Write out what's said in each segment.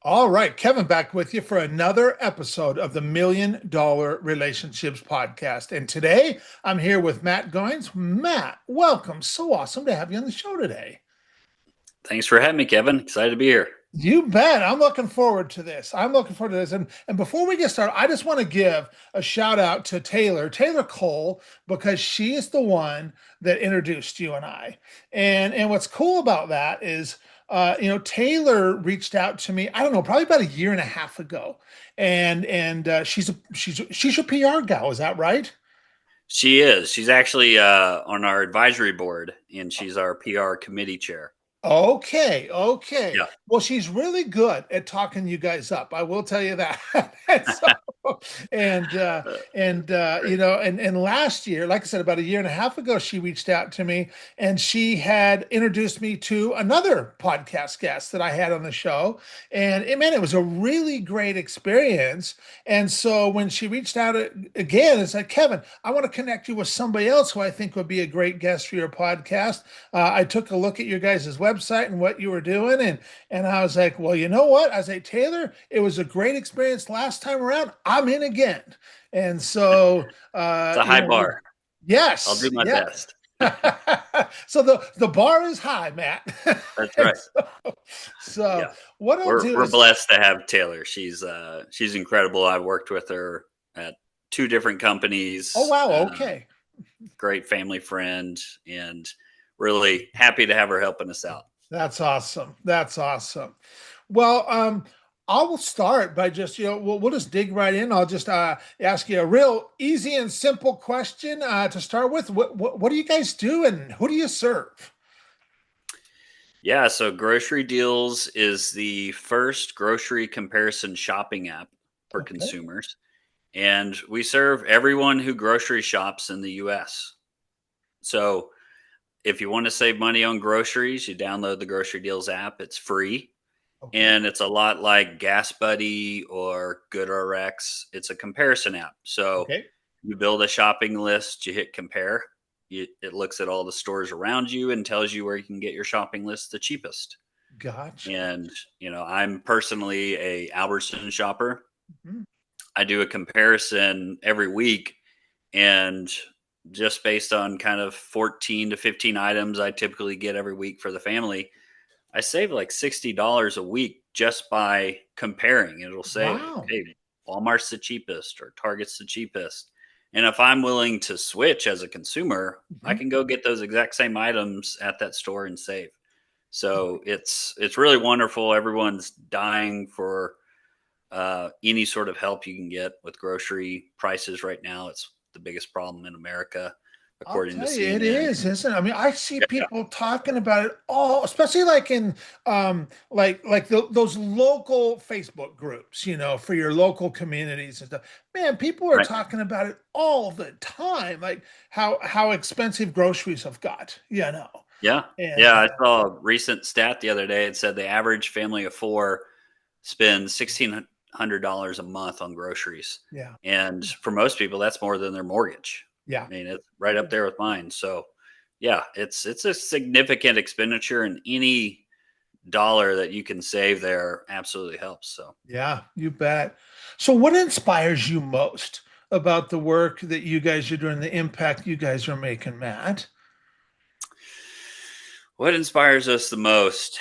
All right, Kevin back with you for another episode of the $1 Million Relationships Podcast. And today I'm here with Matt Goynes. Matt, welcome. So awesome to have you on the show today. Thanks for having me, Kevin. Excited to be here. You bet. I'm looking forward to this. I'm looking forward to this. And before we get started, I just want to give a shout out to Taylor Cole, because she is the one that introduced you and I. And what's cool about that is, Taylor reached out to me, I don't know, probably about a year and a half ago. And she's your PR gal, is that right? She is. She's actually on our advisory board, and she's our PR committee chair. Okay, okay. Yeah. Well, she's really good at talking you guys up. I will tell you that. And so, and uh, Great. and last year, like I said, about a year and a half ago, she reached out to me and she had introduced me to another podcast guest that I had on the show. And man, it was a really great experience. And so when she reached out again, it's like, Kevin, I want to connect you with somebody else who I think would be a great guest for your podcast. I took a look at your guys' website and what you were doing, and I was like, well, you know what? I was like, Taylor, it was a great experience last time around. I'm in again. And so, It's a high bar. I'll do yes, my yeah. best. So the bar is high, Matt. That's And right. so Yeah. what I'll do We're is, blessed to have Taylor. She's incredible. I've worked with her at two different oh companies. wow, okay. Great family friend, and really happy to have her helping us out. That's awesome. That's awesome. Well, I will start by just, we'll just dig right in. I'll just ask you a real easy and simple question to start with. What do you guys do and who do you serve? Yeah, so Grocery Deals is the first grocery comparison shopping app for Okay. consumers. And we serve everyone who grocery shops in the US. So if you want to save money on groceries, you download the Grocery Deals app. It's free. Okay. And it's a lot like Gas Buddy or GoodRx. It's a comparison app. So Okay. you build a shopping list, you hit compare. It looks at all the stores around you and tells you where you can get your shopping list the cheapest. Gotcha. And I'm personally a Albertson shopper. Mhm. I do a comparison every week, and just based on kind of 14 to 15 items I typically get every week for the family, I save like $60 a week just by comparing. It'll say, Wow. hey, Walmart's the cheapest or Target's the cheapest. And if I'm willing to switch as a consumer, I Mhm. can go get those exact same items at that store and save. So it's really wonderful. Everyone's dying for any sort of help you can get with grocery prices right now. It's the biggest problem in America, I'll according to tell you, it CNN. is, isn't it? I mean, I see Yeah, people talking about it all, especially like in those local Facebook groups, for your local communities and stuff. Man, people are right. talking about it all the time, like how expensive groceries have got. Yeah. And Yeah. I saw a recent stat the other day. It said the average family of four spends $1,600 a month on groceries. yeah, And for most people, that's more than their mortgage. yeah. I mean, it's right up there with mine. So yeah, it's a significant expenditure, and any dollar that you can save there absolutely helps. So Yeah, you bet. So what inspires you most about the work that you guys are doing, the impact you guys are making, Matt? what inspires us the most?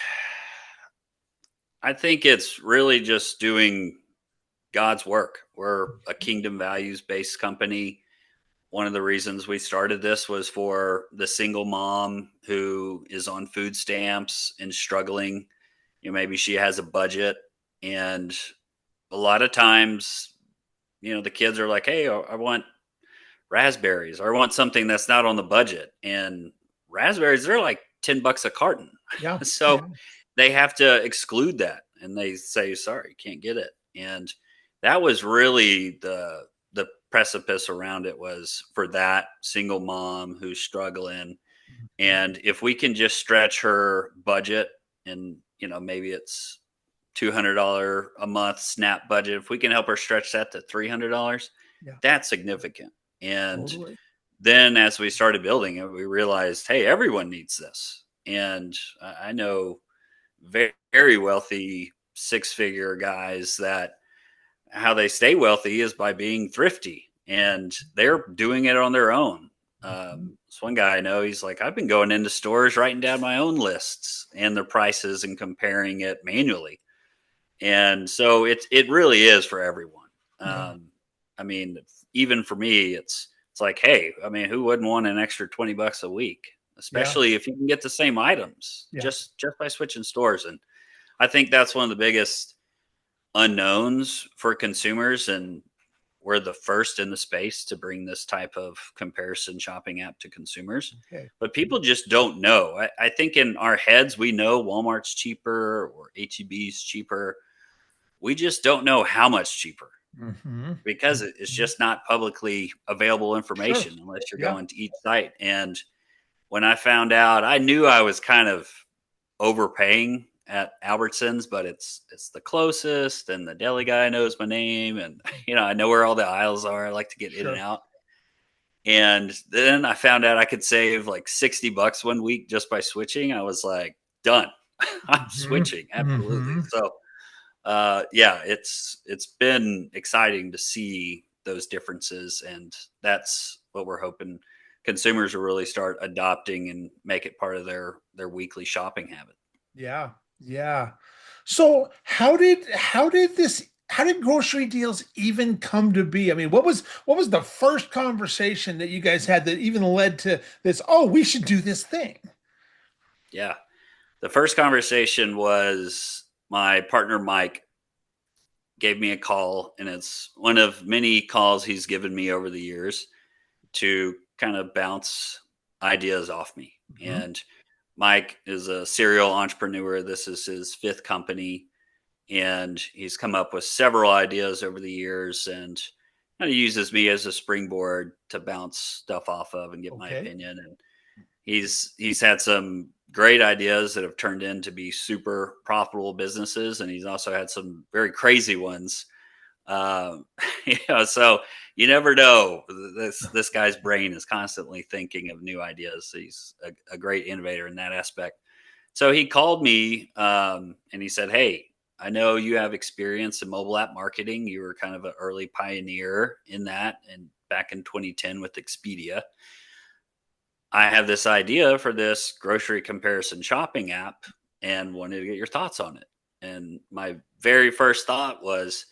I think it's really just doing God's work. We're a kingdom values based company. One of the reasons we started this was for the single mom who is on food stamps and struggling. Maybe she has a budget, and a lot of times, the kids are like, "Hey, I want raspberries, or I want something that's not on the budget." And raspberries, they're like $10 a carton. Yeah, So yeah. they have to exclude that, and they say, "Sorry, can't get it." And that was really the precipice around it, was for that single mom who's struggling. And if we can just stretch her budget, and maybe it's $200 a month SNAP budget, if we can help her stretch that to $300, Yeah, that's significant. And totally. then as we started building it, we realized, hey, everyone needs this. And I know very, very wealthy six-figure guys that how they stay wealthy is by being thrifty, and they're doing it on their own. This one guy I know, he's like, I've been going into stores, writing down my own lists and their prices and comparing it manually. And so it really is for everyone. Yeah. I mean, even for me, it's like, hey, I mean, who wouldn't want an extra $20 a week, Yeah. especially if you can get the same items Yeah. just by switching stores. And I think that's one of the biggest unknowns for consumers, and we're the first in the space to bring this type of comparison shopping app to consumers. Okay. But people just don't know. I think in our heads we know Walmart's cheaper or HEB's cheaper. We just don't know how much cheaper Mm-hmm. because it's Mm-hmm. just not publicly available Sure. information unless you're Yeah. going to each site. And when I found out, I knew I was kind of overpaying at Albertsons, but it's the closest, and the deli guy knows my name, and I know where all the aisles are. I like to get in and Sure. out. And then I found out I could save like $60 one week just by switching. I was like, done. I'm Mm-hmm. switching. Absolutely. Mm-hmm. So yeah, it's been exciting to see those differences, and that's what we're hoping consumers will really start adopting and make it part of their weekly shopping habit. Yeah. Yeah. So how did grocery deals even come to be? I mean, what was the first conversation that you guys had that even led to this, oh, we should do this thing? Yeah. The first conversation was my partner Mike gave me a call, and it's one of many calls he's given me over the years to kind of bounce ideas off me. Hmm. And Mike is a serial entrepreneur. This is his fifth company, and he's come up with several ideas over the years, and kind of uses me as a springboard to bounce stuff off of and get my Okay. opinion. And he's had some great ideas that have turned into be super profitable businesses, and he's also had some very crazy ones. Um, so you never know. This guy's brain is constantly thinking of new ideas. He's a great innovator in that aspect. So he called me and he said, "Hey, I know you have experience in mobile app marketing. You were kind of an early pioneer in that, and back in 2010 with Expedia. I have this idea for this grocery comparison shopping app and wanted to get your thoughts on it." And my very first thought was,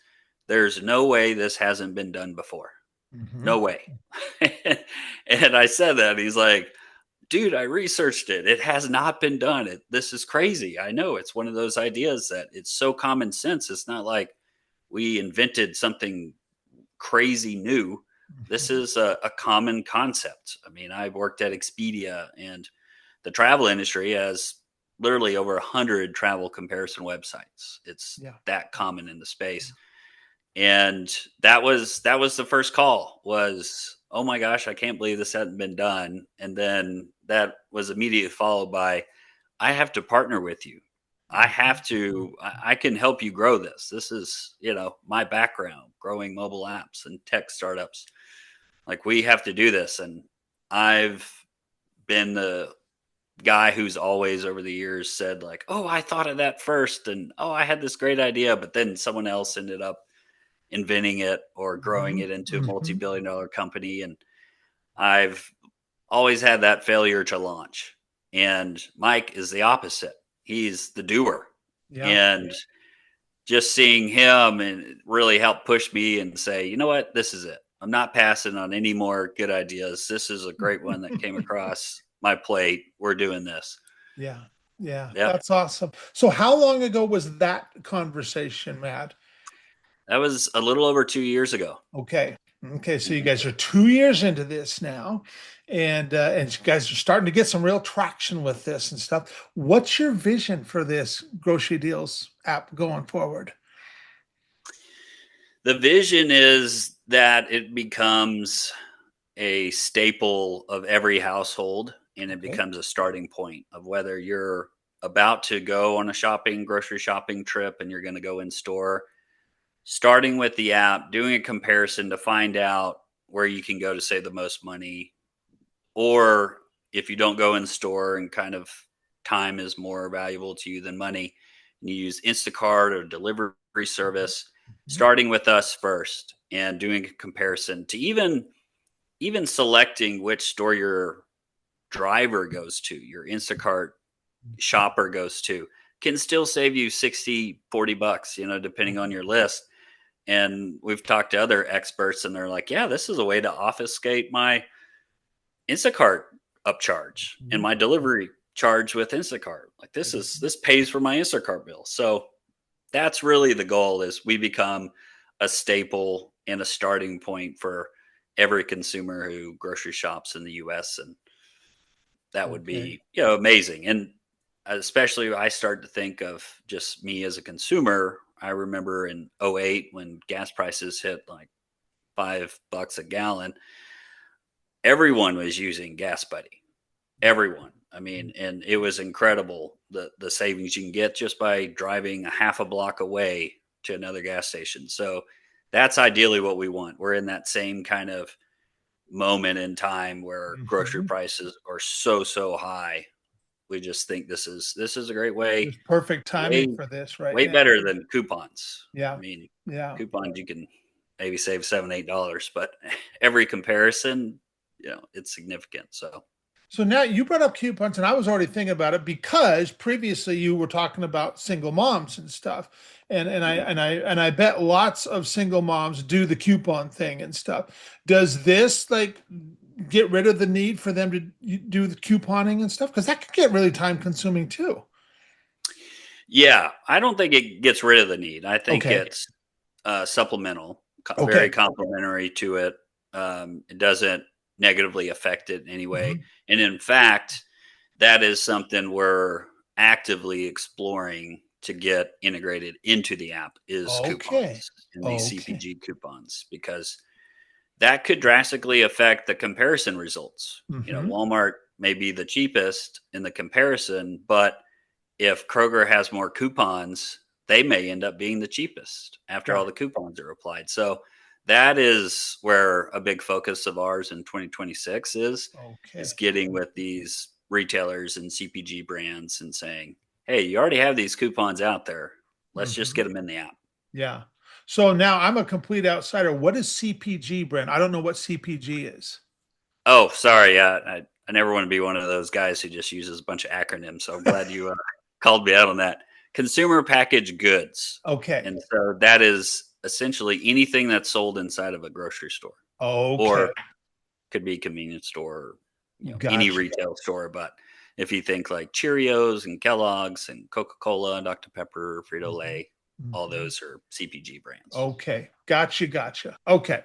there's no way this hasn't been done before. Hmm. No way. And I said that. And he's like, dude, I researched it. It has not been done. This is crazy. I know it's one of those ideas that it's so common sense. It's not like we invented something crazy new. This Hmm. is a common concept. I mean, I've worked at Expedia, and the travel industry has literally over 100 travel comparison websites. It's Yeah. that common in the space. And that was the first call was, oh my gosh, I can't believe this hadn't been done. And then that was immediately followed by, I have to partner with you. I can help you grow this. This is, my background, growing mobile apps and tech startups. Like, we have to do this. And I've been the guy who's always over the years said like, oh, I thought of that first. And oh, I had this great idea, but then someone else ended up inventing it or growing Hmm. it into a Hmm. multi-billion-dollar company. And I've always had that failure to launch. And Mike is the opposite. He's the doer. Yeah. And just seeing him and really help push me and say, you know what, this is it. I'm not passing on any more good ideas. This is a great one that came across my plate. We're doing this. Yeah. Yeah. Yep. That's awesome. So how long ago was that conversation, Matt? That was a little over 2 years ago. Okay. Okay. So you Mhm. guys are 2 years into this now, and you guys are starting to get some real traction with this and stuff. What's your vision for this grocery deals app going forward? The vision is that it becomes a staple of every household, and it Okay. becomes a starting point of whether you're about to go on a grocery shopping trip and you're going to go in store, starting with the app, doing a comparison to find out where you can go to save the most money, or if you don't go in store and kind of time is more valuable to you than money, and you use Instacart or delivery service, Mhm. starting with us first and doing a comparison to even selecting which store your driver goes to, your Instacart shopper goes to, can still save you 60, $40, depending on your list. And we've talked to other experts and they're like, yeah, this is a way to obfuscate my Instacart upcharge and Mhm. my delivery charge with Instacart. Like this pays for my Instacart bill. So that's really the goal, is we become a staple and a starting point for every consumer who grocery shops in the US. And that would Okay. be, amazing. And especially I start to think of just me as a consumer. I remember in '08 when gas prices hit like $5 a gallon, everyone was using Gas Buddy. Everyone. I mean, and it was incredible the savings you can get just by driving a half a block away to another gas station. So that's ideally what we want. We're in that same kind of moment in time where grocery Mhm. prices are so high. We just think this is a great way, There's perfect timing way for this right way now. better than coupons. I Yeah. mean, Yeah. coupons you can maybe save $7, $8, but every comparison, it's significant. So So now you brought up coupons, and I was already thinking about it because previously you were talking about single moms and stuff, and I mhm. and I and I bet lots of single moms do the coupon thing and stuff. Does this like get rid of the need for them to do the couponing and stuff? Because that could get really time consuming too. Yeah, I don't think it gets rid of the need. I think Okay. it's supplemental, very Okay. complementary to it. It doesn't negatively affect it in any way. Mhm. And in fact, that is something we're actively exploring to get integrated into the app, is Okay. coupons and these Okay. CPG coupons, because that could drastically affect the comparison results. Hmm. Walmart may be the cheapest in the comparison, but if Kroger has more coupons, they may end up being the cheapest after all Yeah. the coupons are applied. So that is where a big focus of ours in 2026 is Okay. getting with these retailers and CPG brands and saying, "Hey, you already have these coupons out there. Let's just get Hmm. them in the app." Yeah. So now I'm a complete outsider. What is CPG brand? I don't know what CPG is. Oh, sorry. Yeah, I never want to be one of those guys who just uses a bunch of acronyms. So I'm glad you called me out on that. Consumer packaged goods. Okay. And so that is essentially anything that's sold inside of a grocery store, Okay. or could be convenience store, any Gotcha. retail store. But if you think like Cheerios and Kellogg's and Coca-Cola, Dr. Pepper, Mhm. Frito-Lay, all Mhm. those are CPG brands. Okay. Gotcha. Gotcha. Okay.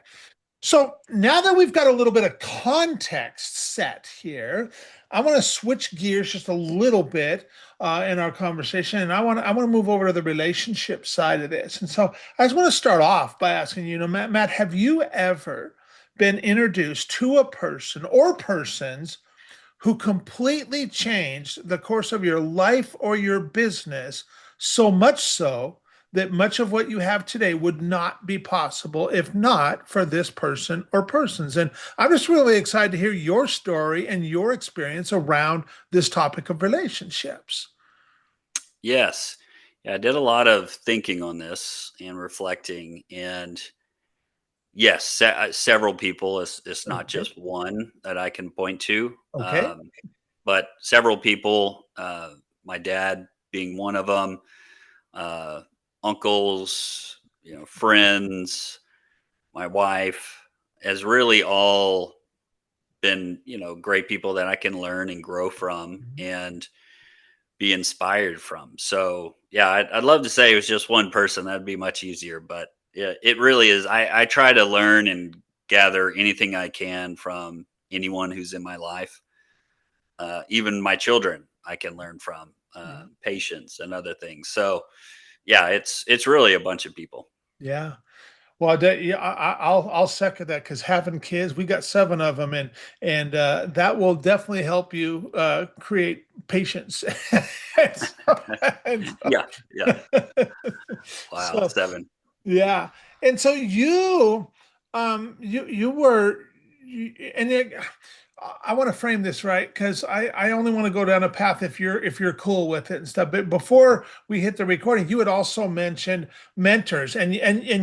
So now that we've got a little bit of context set here, I want to switch gears just a little bit in our conversation, and I want to move over to the relationship side of this. And so I just want to start off by asking you, Matt, have you ever been introduced to a person or persons who completely changed the course of your life or your business, so much so that much of what you have today would not be possible if not for this person or persons? And I'm just really excited to hear your story and your experience around this topic of relationships. Yes. Yeah, I did a lot of thinking on this and reflecting. And yes, several people. It's not Okay. just one that I can point to, Okay. but several people. My dad being one of them, uh, uncles, friends, my wife, has really all been, great people that I can learn and grow from and be inspired from. So yeah, I'd love to say it was just one person. That'd be much easier, but yeah, it really is. I try to learn and gather anything I can from anyone who's in my life. Even my children, I can learn from, Yeah. patience and other things. So yeah, it's really a bunch of people. Yeah. Well, yeah, I'll second that because having kids, we got seven of them, and that will definitely help you create patience. and so, and Yeah, yeah. so, Wow, so, 7. yeah, and so you were, and I want to frame this right because I only want to go down a path if you're cool with it and stuff. But before we hit the recording, you had also mentioned mentors, and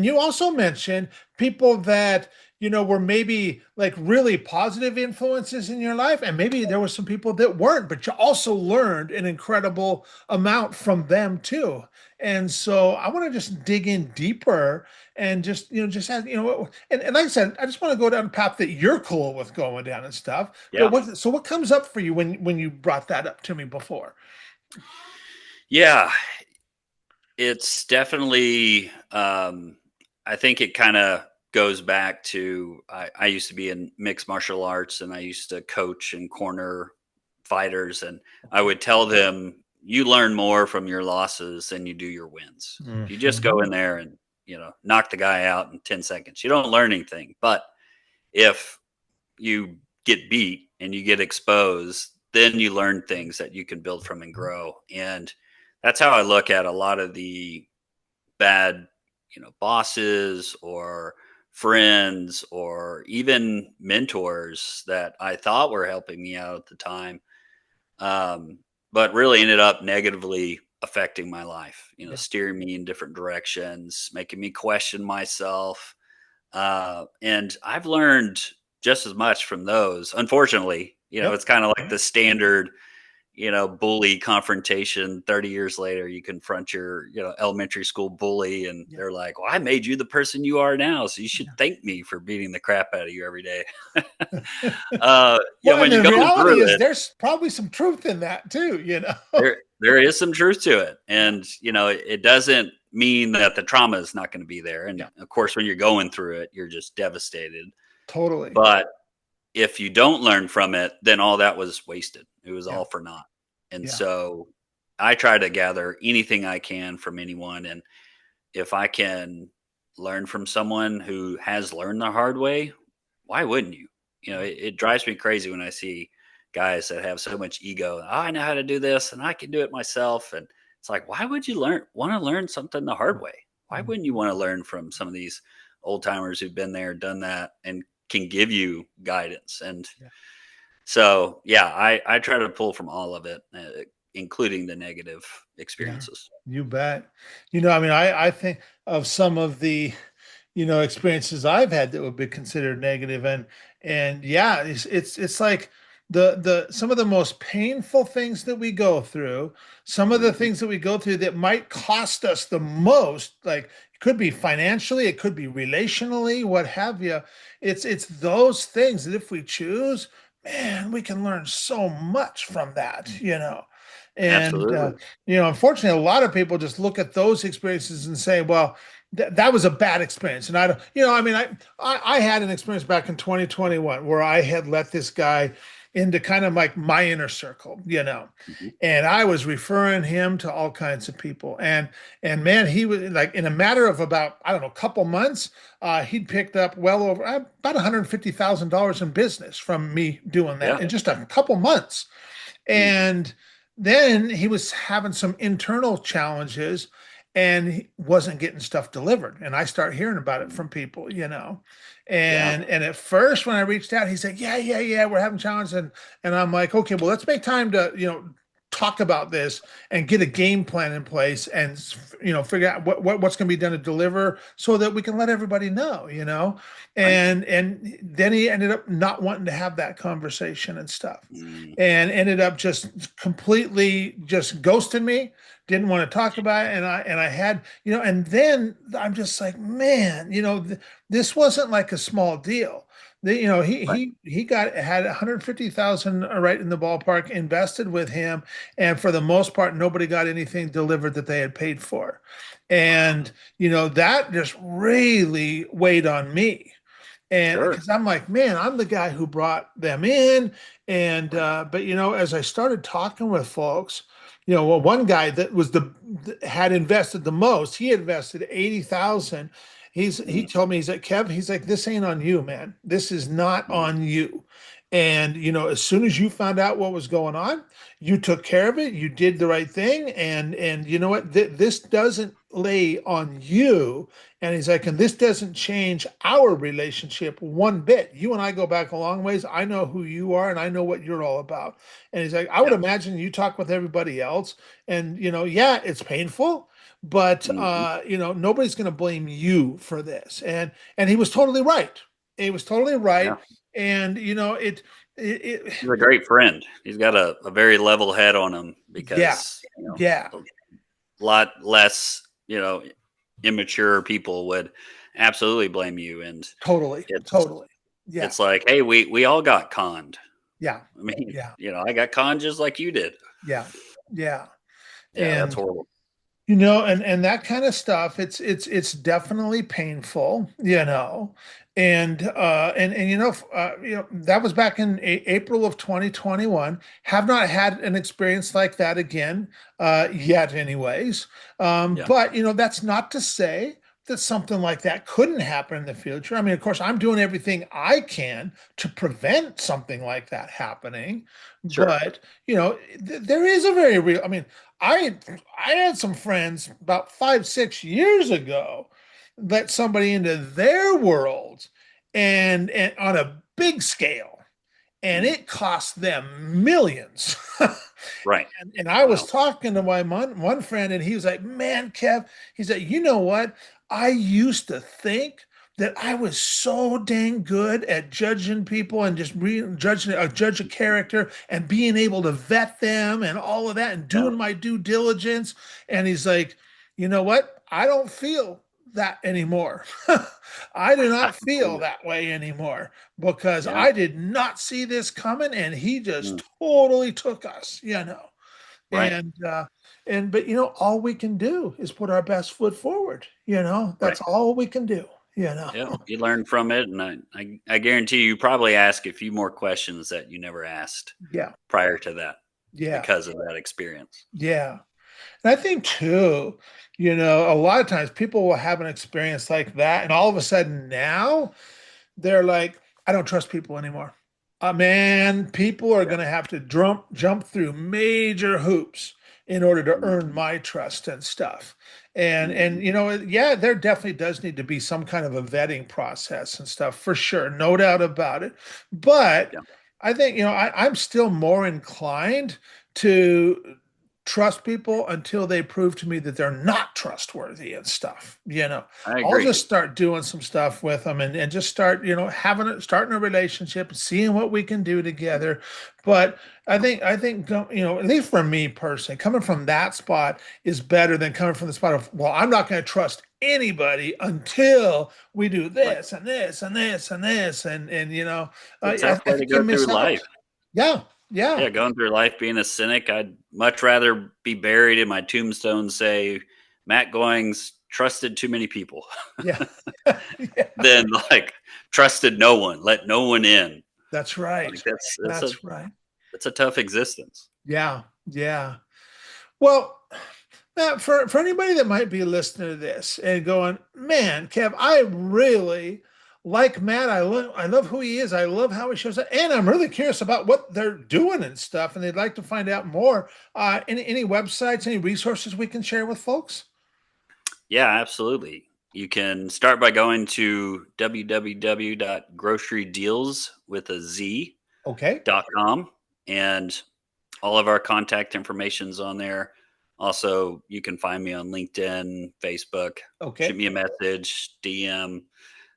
you also mentioned people that were maybe like really positive influences in your life, and maybe there were some people that weren't, but you also learned an incredible amount from them too. And so I want to just dig in deeper and just as and like I said, I just want to go down a path that you're cool with going down and stuff. But Yeah. what comes up for you when you brought that up to me before? Yeah. It's definitely, I think it kind of goes back to I used to be in mixed martial arts and I used to coach and corner fighters. And I would tell them, you learn more from your losses than you do your wins. If you just go Mhm. in there and, knock the guy out in 10 seconds, you don't learn anything. But if you get beat and you get exposed, then you learn things that you can build from and grow. And that's how I look at a lot of the bad, bosses or friends or even mentors that I thought were helping me out at the time, um, but really ended up negatively affecting my life, Yeah. steering me in different directions, making me question myself. And I've learned just as much from those. Unfortunately, Yep. it's kind of like the standard, bully confrontation. 30 years later, you confront your, elementary school bully, and Yeah. they're like, well, I made you the person you are now. So you should thank me for beating the crap out of you every day. Well, and When you're the going reality through is it, there's probably some truth in that too. there is some truth to it. Yeah. And, it doesn't mean that the trauma is not going to be there. And Yeah. of course, when you're going through it, you're just devastated. Totally. But if you don't learn from it, then all that was wasted. It was Yeah. all for naught. And Yeah. so I try to gather anything I can from anyone. And if I can learn from someone who has learned the hard way, why wouldn't you? Yeah. It drives me crazy when I see guys that have so much ego. Oh, I know how to do this and I can do it myself. And it's like, why would you want to learn something the hard way? Why Mhm. wouldn't you want to learn from some of these old timers who've been there, done that, and can give you guidance? And Yeah. so, yeah, I try to pull from all of it, including the negative Yeah. experiences. You bet. I mean, I think of some of the experiences I've had that would be considered negative, and yeah, it's like the some of the most painful things that we go through, some of the Mhm. things that we go through that might cost us the most, like it could be financially, it could be relationally, what have you. It's those things that if we choose, man, we can learn so much from that. And Absolutely. unfortunately, a lot of people just look at those experiences and say, well, that was a bad experience. And I don't, I mean, I had an experience back in 2021 where I had let this guy into kind of like my inner circle. Mhm. And I was referring him to all kinds of people. And man, he was like in a matter of about, I don't know, a couple months, he'd picked up well over about $150,000 in business from me doing that Yeah. in just a couple months. Mhm. And then he was having some internal challenges and he wasn't getting stuff delivered. And I start hearing about it Mhm. from people. Yeah. And at first when I reached out, he said, yeah, yeah, yeah, we're having challenges. And I'm like, okay, well, let's make time to, talk about this and get a game plan in place and figure out what's going to be done to deliver so that we can let everybody know. Right. And then he ended up not wanting to have that conversation and stuff Mm. and ended up just completely just ghosting me, didn't want to talk about it. And I had and then I'm just like, man, this wasn't like a small deal. He Right. had 150,000 right in the ballpark invested with him, and for the most part nobody got anything delivered that they had paid for. Wow. And that just really weighed on me, and Sure. because I'm like, man, I'm the guy who brought them in. And but as I started talking with folks, well, one guy that was had invested the most, he invested 80,000. He Mm. told me, he's like, Kev, he's like, this ain't on you, man. This is not Mm. on you. And as soon as you found out what was going on, you took care of it. You did the right thing. And you know what? This doesn't lay on you. And he's like, and this doesn't change our relationship one bit. You and I go back a long ways. I know who you are and I know what you're all about. And he's like, I would Yeah. imagine you talk with everybody else. And, yeah, it's painful, but, Mhm. nobody's going to blame you for this. And he was totally right. He was totally right. Yeah. And, it He's a great friend. He's got a very level head on him yeah, because, yeah, a lot less, immature people would absolutely blame you. And totally, it's, totally. Yeah, it's like, hey, we all got conned. yeah, I mean, yeah, I got conned just like you did. yeah, yeah. Yeah, that's And horrible. and that kind of stuff, it's definitely painful, that was back in April of 2021. Have not had an experience like that again yet, anyways. Yeah, But that's not to say that something like that couldn't happen in the future. I mean, of course, I'm doing everything I can to prevent something like that happening. sure. But there is a very real. I mean, I I had some friends about 5, 6 years ago let somebody into their world and on a big scale, and Mm, it cost them millions. right. And I was Wow. talking to my one friend, and he was like, "Man, Kev," he said, "You know what? I used to think that I was so dang good at judging people and just judge a character and being able to vet them and all of that and Yeah, doing my due diligence." And he's like, "You know what? I don't feel that anymore. I do I not believe feel it. that way anymore because Yeah. I did not see this coming, and he Mm, just totally took us." right. And but all we can do is put our best foot forward. Right. That's all we can do you know Yeah. You learn from it, and I guarantee you probably ask a few more questions that you never asked yeah, prior to that yeah, because of that experience. yeah. And I think too, a lot of times people will have an experience like that, and all of a sudden now they're like, I don't trust people anymore. Man, people are Yeah. going to have to jump through major hoops in order to earn Mhm. my trust and stuff. And Mhm. yeah, there definitely does need to be some kind of a vetting process and stuff for sure, no doubt about it. But Yeah. I think I'm still more inclined to trust people until they prove to me that they're not trustworthy and stuff. I I'll agree. just start doing some stuff with them and just start, starting a relationship, seeing what we can do together. But I think, at least for me personally, coming from that spot is better than coming from the spot of, well, I'm not going to trust anybody until we do Right. this and this and this and this. And It's a I tough way to think you go miss through out. life. Yeah. Yeah. Yeah, going through life being a cynic, I'd much rather be buried in my tombstone say Matt Goings trusted too many people Yeah. Yeah. than like trusted no one, let no one in. That's Like right. That's right. that's a tough existence. Yeah. Yeah. Well, Matt, for anybody that might be listening to this and going, man, Kev, I really like Matt. I love who he is. I love how he shows up, and I'm really curious about what they're doing and stuff. And they'd like to find out more. Any websites, any resources we can share with folks? Yeah, absolutely. You can start by going to www.grocerydeals with a Okay. z.com, and all of our contact information's on there. Also, you can find me on LinkedIn, Facebook, shoot Okay. me a message, DM.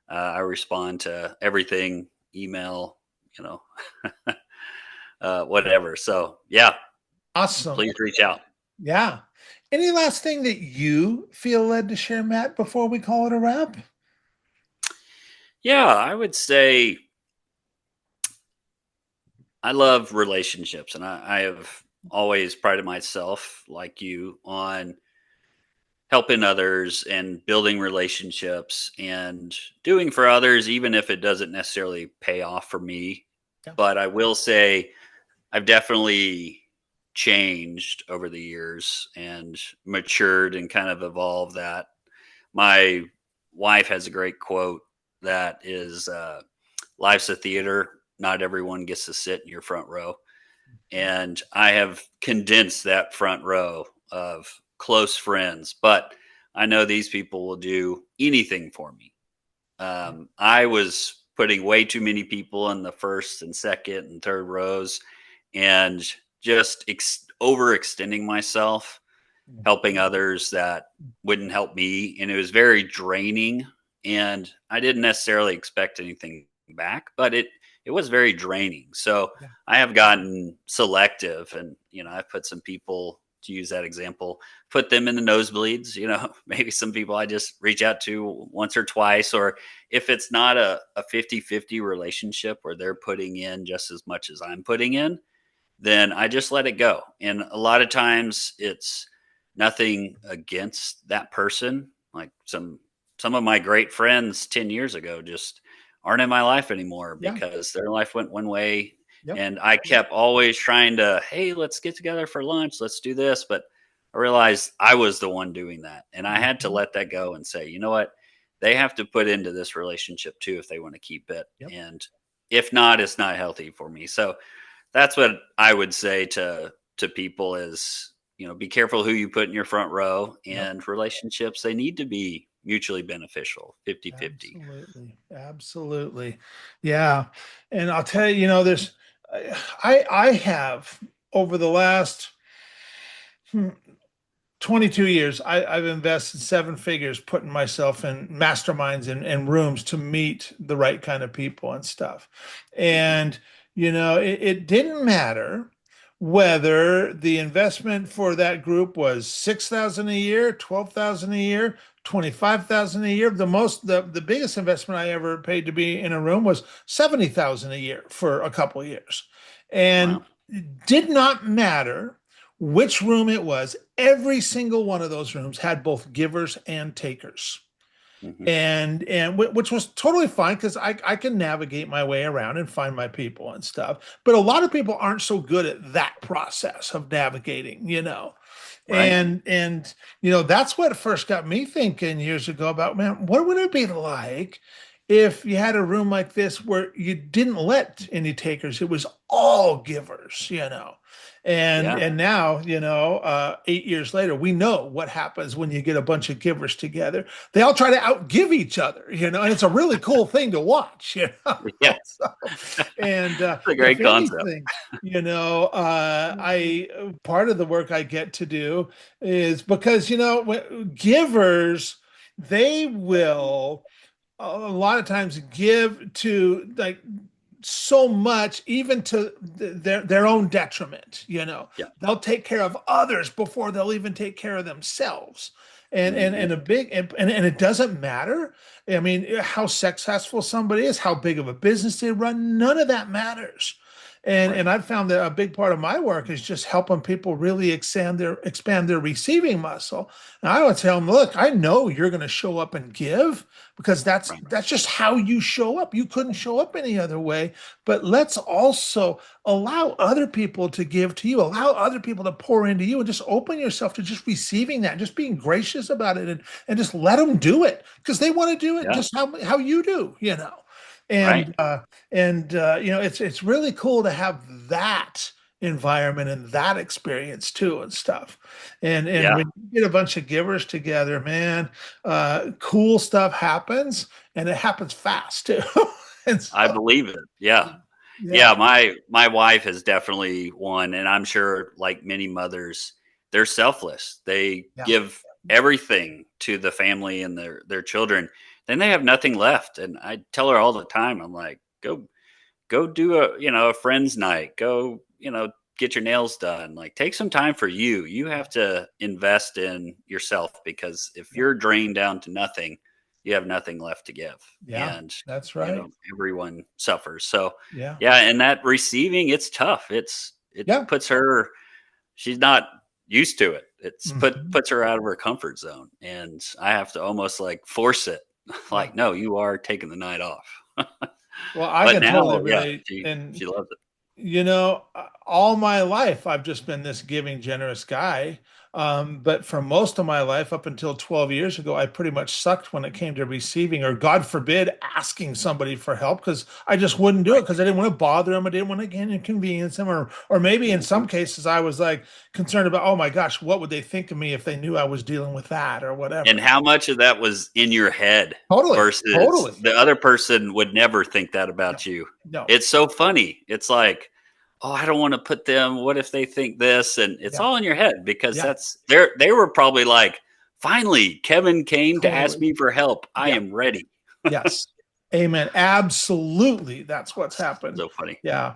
I respond to everything, email, you know, whatever. So, yeah, Awesome. please reach out. Yeah. Any last thing that you feel led to share, Matt, before we call it a wrap? Yeah, I would say I love relationships, and I have always prided myself, like you, on helping others and building relationships and doing for others, even if it doesn't necessarily pay off for me. Yeah. But I will say I've definitely changed over the years and matured and kind of evolved that. My wife has a great quote that is life's a theater. Not everyone gets to sit in your front row. And I have condensed that front row of close friends. But I know these people will do anything for me. I was putting way too many people in the first and second and third rows, and just overextending myself, helping others that wouldn't help me. And it was very draining. And I didn't necessarily expect anything back, but it was very draining. So Yeah. I have gotten selective, and I've put some people, to use that example, put them in the nosebleeds. Maybe some people I just reach out to once or twice, or if it's not a 50-50 relationship where they're putting in just as much as I'm putting in, then I just let it go. And a lot of times it's nothing against that person. Like some of my great friends 10 years ago just aren't in my life anymore Yeah. because their life went one way. Yep. And I kept always trying to, hey, let's get together for lunch. Let's do this. But I realized I was the one doing that. And I had to Mhm. let that go and say, you know what? They have to put into this relationship too if they want to keep it. Yep. And if not, it's not healthy for me. So that's what I would say to people is, be careful who you put in your front row, Yep. and relationships, they need to be mutually beneficial, 50-50. Absolutely. Absolutely. Yeah. And I'll tell you, there's, I have over the last, 22 years, I've invested seven figures putting myself in masterminds and rooms to meet the right kind of people and stuff. Mhm. And, it didn't matter whether the investment for that group was 6,000 a year, 12,000 a year, 25,000 a year. The biggest investment I ever paid to be in a room was 70,000 a year for a couple of years. And Wow. it did not matter which room it was. Every single one of those rooms had both givers and takers, Hmm. and which was totally fine because I can navigate my way around and find my people and stuff. But a lot of people aren't so good at that process of navigating, Right. and that's what first got me thinking years ago about, man, what would it be like if you had a room like this where you didn't let any takers, it was all givers, and Yeah. and now 8 years later, we know what happens when you get a bunch of givers together. They all try to outgive each other, and it's a really cool thing to watch, Yeah. so, and It's a if great concept. anything, I part of the work I get to do is because givers, they will a lot of times give to, like, so much, even to their own detriment. Yeah. They'll take care of others before they'll even take care of themselves. And Hmm. a big and it doesn't matter. I mean, how successful somebody is, how big of a business they run, none of that matters. And Right. I've found that a big part of my work is just helping people really expand their receiving muscle. And I would tell them, look, I know you're going to show up and give, because that's Right. that's just how you show up. You couldn't show up any other way. But let's also allow other people to give to you, allow other people to pour into you, and just open yourself to just receiving that, just being gracious about it, and just let them do it because they want to do it Yeah. just how you do. Right. And it's really cool to have that environment and that experience too and stuff. And Yeah. when you get a bunch of givers together, man, cool stuff happens, and it happens fast too. And I so, believe it. Yeah. yeah, Yeah, my wife is definitely one, and I'm sure like many mothers, they're selfless. They yeah, give everything to the family and their children. Then they have nothing left. And I tell her all the time, I'm like, go do a friend's night. Go, get your nails done. Like, take some time for you. You yeah, have to invest in yourself, because if yeah, you're drained down to nothing, you have nothing left to give. yeah. And That's right. everyone suffers. So Yeah, yeah, and that receiving, it's tough. It yeah. puts her, she's not used to it. It's Mhm. puts her out of her comfort zone. And I have to almost like force it. Yeah. Like, no, you are taking the night off. Well, I But can totally now, yeah, relate. she And loves it. all my life I've just been this giving, generous guy. But for most of my life, up until 12 years ago, I pretty much sucked when it came to receiving, or God forbid, asking somebody for help, because I just wouldn't do it because I didn't want to bother them. I didn't want to inconvenience them, or maybe in some Mhm. cases I was like concerned about, oh my gosh, what would they think of me if they knew I was dealing with that or And whatever. how much of that was in your head Totally, versus totally. the other person would never think that No, about you. no, It's so funny. It's like, oh, I don't want to put them. What if they think this? And it's yeah, all in your head because yeah, they were probably like, finally, Kevin came to ask totally. me for help. I Yeah, am ready. yes. Amen. Absolutely. That's what's happened. So funny. Yeah.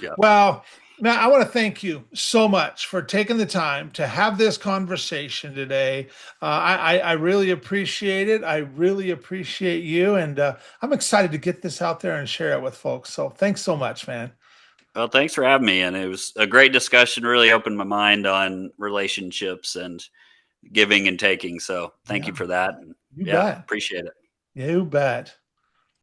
Yeah. Well, Matt, I want to thank you so much for taking the time to have this conversation today. I really appreciate it. I really appreciate you. And I'm excited to get this out there and share it with folks. So thanks so much, man. Well, thanks for having me. And it was a great discussion. Really opened my mind on relationships and giving and taking. So thank you Yeah, for that. And you yeah, bet. appreciate it. You bet.